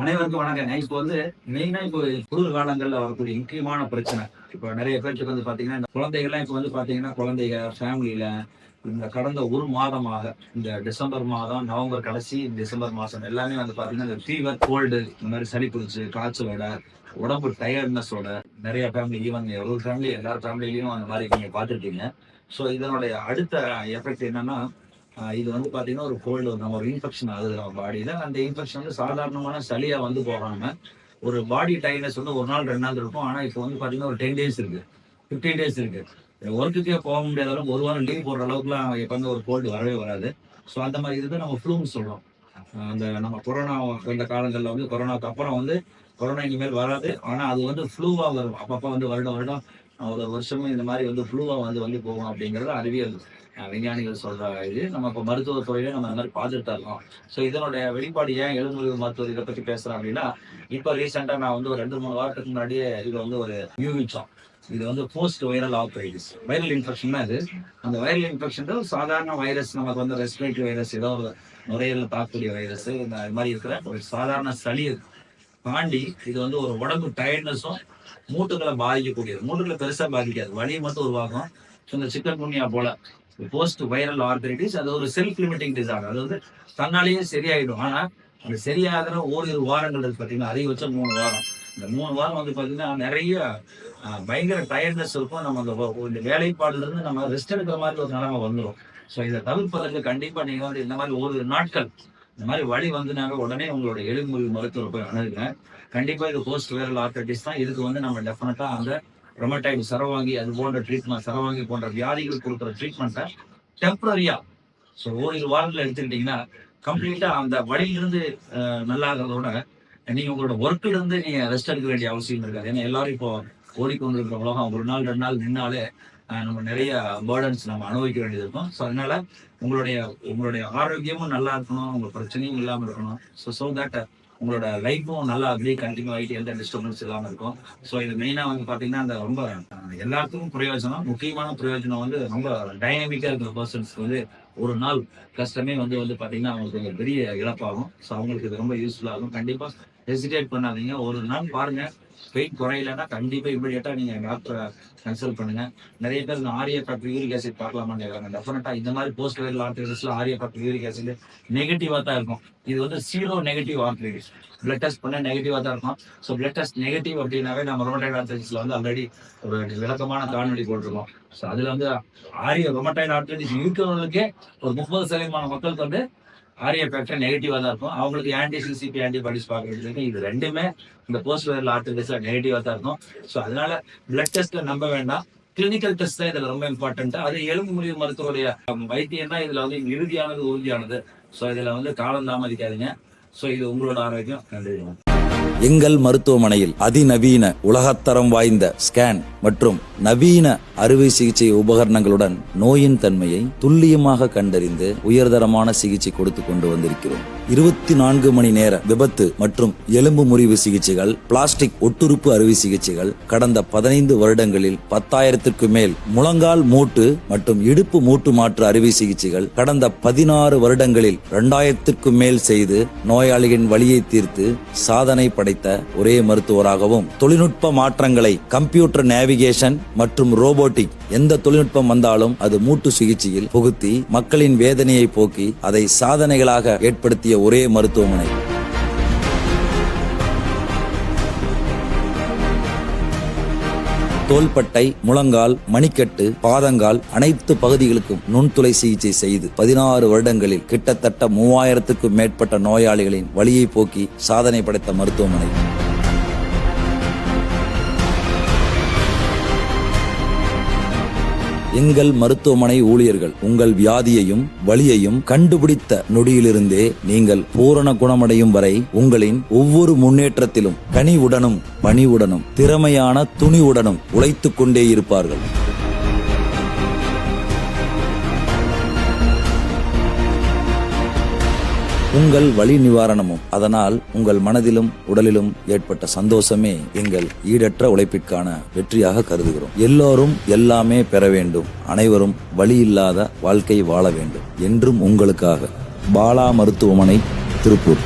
அனைவருக்கும் வணக்கங்க. இப்போ மெயினா இப்போ குளிர் காலங்கள்ல வரக்கூடிய முக்கியமான பிரச்சனை. இப்போ நிறைய பேருக்கு பாத்தீங்கன்னா, இந்த குழந்தைகள்லாம் இப்போ பாத்தீங்கன்னா, குழந்தைங்க ஃபேமிலியில இந்த கடந்த ஒரு மாதமாக இந்த டிசம்பர் மாதம், நவம்பர் கடைசி, டிசம்பர் மாசம் எல்லாமே பாத்தீங்கன்னா, இந்த ஃபீவர், கோல்டு இந்த மாதிரி சளி பிடிச்சு, காய்ச்சலோட, உடம்பு டயர்ட்னஸோட நிறைய ஃபேமிலி, ஈவன் ஒரு ஃபேமிலி எல்லார் ஃபேமிலிலையும் அந்த மாதிரி நீங்க பார்த்துருக்கீங்க. ஸோ இதனுடைய அடுத்த எஃபெக்ட் என்னன்னா, இது பாத்தீங்கன்னா ஒரு கோல்டு நம்ம ஒரு இன்ஃபெக்ஷன் ஆகுது நம்ம பாடியில. அந்த இன்ஃபெக்ஷன் சாதாரணமான சளியா போகாம ஒரு பாடி டயர்ட்னஸ் ஒரு நாள் 2 நாள் இருக்கும். ஆனா இப்போ பாத்தீங்கன்னா ஒரு 10 டேஸ் இருக்கு, 15 டேஸ் இருக்கு. ஒர்க்குக்கே போக முடியாத அளவுக்கு ஒரு வாரம் லீவ் போடுற அளவுக்குலாம் எப்பவுமே ஒரு கோல்டு வரவே வராது. ஸோ அந்த மாதிரி இதுதான் நம்ம ஃப்ளூன்னு சொல்றோம். அந்த நம்ம கொரோனா வந்த காலங்களில் கொரோனாக்கு அப்புறம் கொரோனா இனிமேல் வராது. ஆனா அது ஃப்ளூவா வரும். அப்பப்போ வருடம் வருடம் ஒரு வருஷமும் இந்த மாதிரி ஃப்ளூவா வந்து போகும் அப்படிங்கிறது அறிவியல் விஞ்ஞானிகள் சொல்ற இது. நம்ம இப்போ மருத்துவத்துறையில நம்ம அந்த மாதிரி பார்த்துட்டு தான் இருக்கோம். ஸோ இதனுடைய வெளிப்பாடு ஏன் எலும்புமுறிவு மருத்துவர் இதை பற்றி பேசுறேன் அப்படின்னா, இப்போ ரீசெண்டாக நான் ஒரு 2-3 வாரத்துக்கு முன்னாடியே இது ஒரு யூகிச்சோம். இது post viral arthritis, viral infection தான் இது. அந்த வைரல் இன்ஃபெக்ஷன் சாதாரண வைரஸ், நமக்கு ரெஸ்பிரேட்டரி வைரஸ், ஏதோ ஒரு நுரையீரல் தாக்கக்கூடிய வைரஸ், இந்த மாதிரி இருக்கிற ஒரு சாதாரண சளி தாண்டி இது ஒரு உடம்பு டயர்ட்னஸும் மூட்டுகளை பாதிக்கக்கூடியது. மூட்டுகளை பெருசா பாதிக்காது, வலி மட்டும் உருவாகும். இந்த சிக்கன் குனியா போல போஸ்ட் வைரல் ஆர்த்ரைட்டிஸ் அது ஒரு செல்ஃப் லிமிட்டிங் டிசார்டர். அது தன்னாலேயே சரியாயிடும். ஆனா அந்த சரியாகிற ஓரிரு வாரங்கள் இருக்கு பார்த்தீங்கன்னா, அதிகபட்சம் 3 வாரம். இந்த 3 வாரம் பார்த்தீங்கன்னா நிறைய பயங்கர டயர்ட்னஸ் இருக்கும். நம்ம இந்த வேலைப்பாடுல இருந்து நம்ம ரெஸ்ட் எடுக்கிற மாதிரி ஒரு நிலைமை வந்துடும். ஸோ இதை தவிர்ப்பதற்கு கண்டிப்பா நீங்க இந்த மாதிரி ஒரு நாட்கள் இந்த மாதிரி வலி வந்துனாங்க உடனே உங்களோட எலும்புமுறிவு மருத்துவர் போய் அணுகுங்க. கண்டிப்பா இது போஸ்ட் வைரல் ஆர்த்ரைட்டிஸ் தான். இதுக்கு நம்ம டெஃபினட்டா அந்த ரொமடைடு, சரவாங்கி, அது போன்ற ட்ரீட்மெண்ட், சரவாங்கி போன்ற வியாதிகள் கொடுக்குற ட்ரீட்மெண்ட்டை டெம்பரரியா, ஸோ ஓரிரு வாரத்தில் எடுத்துக்கிட்டீங்கன்னா கம்ப்ளீட்டா அந்த வழியிலிருந்து நல்லாகிறதோட நீங்க உங்களோட ஒர்க்ல இருந்து நீங்க ரெஸ்ட் எடுக்க வேண்டிய அவசியம் இருக்காது. ஏன்னா எல்லாரும் இப்போ ஓடிக்கொண்டிருக்கிற உலகம், ஒரு நாள் 2 நாள் நின்னாலே நம்ம நிறைய பேர்டன்ஸ் நம்ம அனுபவிக்க வேண்டியது இருக்கும். ஸோ அதனால உங்களுடைய ஆரோக்கியமும் நல்லா இருக்கணும், உங்க பிரச்சனையும் இல்லாமல் இருக்கணும். ஸோ தட் உங்களோட லைஃப்பும் நல்லா அப்படியே கண்டினியூ ஆகிட்டு எந்த டிஸ்டர்பன்ஸ் இல்லாமல் இருக்கும். ஸோ இது மெயினாக பார்த்தீங்கன்னா அந்த ரொம்ப எல்லாத்துக்கும் பிரயோஜனம், முக்கியமான பிரயோஜனம் ரொம்ப டைனமிக்காக இருக்கிற பர்சன்ஸ்க்கு ஒரு நாள் கஷ்டமே பார்த்தீங்கன்னா அவங்களுக்கு ஒரு பெரிய இழப்பாகும். ஸோ அவங்களுக்கு இது ரொம்ப யூஸ்ஃபுல்லாகும். கண்டிப்பாக ஹெசிடேட் பண்ணாதீங்க. ஒரு நாள் பாருங்க, வெயிட் குறையலன்னா கண்டிப்பா இமிடியேட்டா நீங்க டாக்டரை கன்சல்ட் பண்ணுங்க. நிறைய பேர் இந்த ஆரிய ஃபேக்டர் யூரிக் ஆசிட் பார்க்கலாமான்னு கேட்கறாங்க. டெஃபினட்டா இந்த மாதிரி போஸ்ட் வைரல் ஆர்த்ரைட்டிஸ்ல ஆரிய ஃபேக்டர் யூரிக் ஆசிட் நெகட்டிவா தான் இருக்கும். இது zero negative arthritis. Blood test பண்ண நெகட்டிவா தான் இருக்கும். ஸோ பிளட் டெஸ்ட் நெகட்டிவ் அப்படின்னாவே நம்ம ரொமடைட் ஆர்த்ரைட்டிஸ்ல ஆல்ரெடி ஒரு விளக்கமான காணொலி போட்டிருக்கோம். ஸோ அதுல ஆரிய ரொமடைட் ஆர்த்ரைட்டிஸ் இருக்கிறவங்களுக்கே ஒரு 30% மக்களுக்கு ஆரிய ஃபேக்டர் நெகட்டிவா தான் இருக்கும். அவங்களுக்கு ஆன்டி சிசிபி ஆன்டிபாடிஸ் பார்க்கறதுக்கு இது ரெண்டுமே இந்த போஸ்ட் வைரல் ஆர்த்ரைட்டிஸ்ல நெகட்டிவா தான் இருக்கும். ஸோ அதனால பிளட் டெஸ்ட்ல நம்ப வேண்டாம், கிளினிக்கல் டெஸ்ட் தான் இதுல ரொம்ப இம்பார்ட்டன்ட். அது எலும்புமுறிவு மருத்துவருடைய வைத்தியம் தான் இதுல இறுதியானது, உறுதியானது. ஸோ இதுல காலம் தாமதிக்காதீங்க. ஸோ இது உங்களோட ஆரோக்கியம். நன்றி. எங்கள் மருத்துவமனையில் அதிநவீன உலகத்தரம் வாய்ந்த ஸ்கேன் மற்றும் நவீன அறுவை சிகிச்சை உபகரணங்களுடன் நோயின் தன்மையை துல்லியமாக கண்டறிந்து உயர்தரமான சிகிச்சை கொடுத்து கொண்டு வந்திருக்கிறோம். 24 மணி நேர விபத்து மற்றும் எலும்பு முறிவு சிகிச்சைகள், பிளாஸ்டிக் ஒட்டுறுப்பு அறுவை சிகிச்சைகள், கடந்த 15 வருடங்களில் 10,000க்கு மேல் முழங்கால் மூட்டு மற்றும் இடுப்பு மூட்டு மாற்று அறுவை சிகிச்சைகள், கடந்த 16 வருடங்களில் 2000க்கும் மேல் செய்து நோயாளிகளின் வலியை தீர்த்து சாதனை படைத்த ஒரே மருத்துவராகவும், தொழில்நுட்ப மாற்றங்களை, கம்ப்யூட்டர் நேவிகேஷன் மற்றும் ரோபோட்டிக் எந்த தொழில்நுட்பம் வந்தாலும் அது மூட்டு சிகிச்சையில் புகுத்தி மக்களின் வேதனையை போக்கி அதை சாதனைகளாக ஏற்படுத்திய ஒரே மருத்துவமனை. தோள்பட்டை, முழங்கால், மணிக்கட்டு, பாதங்கால் அனைத்து பகுதிகளுக்கும் நுண்துளை சிகிச்சை செய்து 16 வருடங்களில் கிட்டத்தட்ட 3000க்கும் மேற்பட்ட நோயாளிகளின் வலியை போக்கி சாதனை படைத்த மருத்துவமனை. எங்கள் மருத்துவமனை ஊழியர்கள் உங்கள் வியாதியையும் வலியையும் கண்டுபிடித்த நொடியிலிருந்தே நீங்கள் பூரண குணமடையும் வரை உங்களின் ஒவ்வொரு முன்னேற்றத்திலும் கனிவுடனும் பணிவுடனும் திறமையான துணிவுடனும் உழைத்துக் கொண்டே இருப்பார்கள். உங்கள் வலி நிவாரணமும் அதனால் உங்கள் மனதிலும் உடலிலும் ஏற்பட்ட சந்தோஷமே எங்கள் ஈடற்ற உழைப்பிற்கான வெற்றியாக கருதுகிறோம். எல்லோரும் எல்லாமே பெற வேண்டும், அனைவரும் வலி இல்லாத வாழ்க்கை வாழ வேண்டும் என்றும் உங்களுக்காக. பாலா மருத்துவமனை, திருப்பூர்.